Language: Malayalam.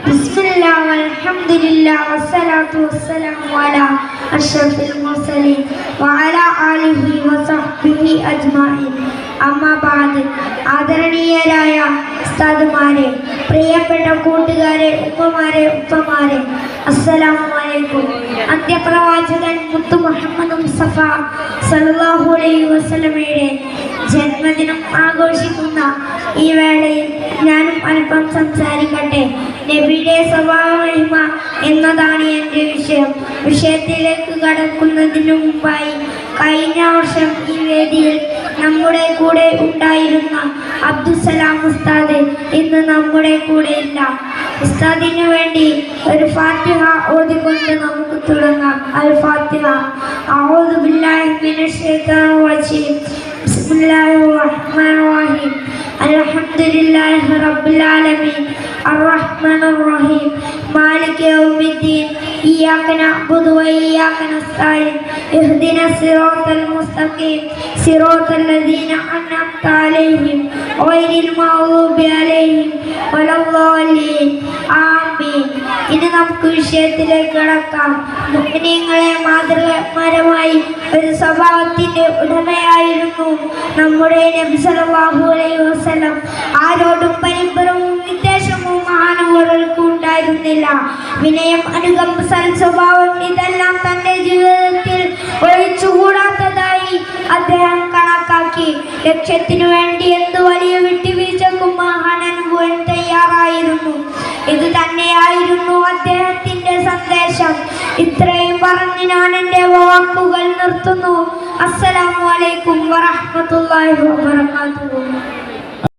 ബിസ്മില്ലാ വൽഹംദുലില്ലാ വസ്സലാത്തു വസ്സലാമു അലാ അഷ്റഫിൽ മുർസലീൻ വഅലാ ആലിഹി വസഹ്ബിഹി അജ്മഈൻ. അമ്മാ ബഅദ്. ആദരണീയരായ ഉസ്താദുമാരെ, പ്രിയപ്പെട്ട കൂട്ടുകാരെ, ഉപ്പമാരെ, അസ്സലാമു അലൈക്കും. അന്ത്യപ്രവാചകൻ മുത്തു മുഹമ്മദ് മുസ്തഫ സല്ലല്ലാഹു അലൈഹി വസല്ലമയുടെ ജന്മദിനം ആഘോഷിക്കുന്ന ഈ വേളയിൽ ഞാനും അല്പം സംസാരിക്കട്ടെ. നബിയുടെ സ്വഭാവ മഹിമ എന്നതാണ് എൻ്റെ വിഷയം. വിഷയത്തിലേക്ക് കടക്കുന്നതിനു മുമ്പായി കഴിഞ്ഞ വർഷം ഈ വേദിയിൽ നമ്മുടെ കൂടെ ഉണ്ടായിരുന്ന അബ്ദുസലാം ഉസ്താദ് ഇന്ന് നമ്മുടെ കൂടെ ഇല്ല. ഉസ്താദിനു വേണ്ടി ഒരു ഫാത്തിഹ ഓതിക്കൊണ്ട് നമുക്ക് തുടങ്ങാം. അൽ ഫാത്തിഹ. അഊദു ബില്ലാഹി മിനശ് ശൈത്വാനിർ റജീം. ബിസ്മില്ലാഹിർ റഹ്മാനിർ റഹീം. അൽഹംദുലില്ലാഹി റബ്ബിൽ ആലമീൻ അർറഹ്മാനിർ റഹീം മാലികി യൗമിദ്ദീൻ ഇയ്യാക നഅ്ബുദു വ ഇയ്യാക നസ്തഈൻ ഇഹ്ദിനസ് സിറാത്തൽ മുസ്തഖീം സിറാത്തൽ ലദീന അൻഅംത അലൈഹിം ഗൈറിൽ മഗ്ദൂബി അലൈഹിം വലദ്ദാലീൻ. ആമീൻ. ഇനി നമുക്ക് വിഷയത്തിലേക്ക് കടക്കാം. മുഅ്മിനീങ്ങളെ മാതൃകാപരമായി ഒരു സ്വഭാവത്തിന്റെ ഉടമയായിരുന്നു നമ്മുടെ നബി സല്ലല്ലാഹു അലൈഹി വസല്ലം. ആരോടും പരിഭ്രമവും വിദ്വേഷവും മഹാനവറുകൾക്ക് ഉണ്ടായിരുന്നില്ല. വിനയം, അനുകമ്പ, സൽസ്വഭാവം ഇതെല്ലാം തന്റെ ജീവിതത്തിൽ ഒഴിച്ചുകൂടാത്തതായി അദ്ദേഹം കണക്കാക്കി. ലക്ഷ്യത്തിനു വേണ്ടി എന്ത് വലിയ വിട്ടുവീഴ്ചക്കും മഹാനനുഭവൻ തയ്യാറായിരുന്നു. ഇത് തന്നെയായിരുന്നു അദ്ദേഹത്തിന്റെ സന്ദേശം. ഇത്രയും പറഞ്ഞ് ഞാൻ എൻ്റെ വാക്കുകൾ നിർത്തുന്നു. അസ്സലാമു അലൈക്കും വറഹ്മത്തുള്ളാഹി വബറകാതുഹു.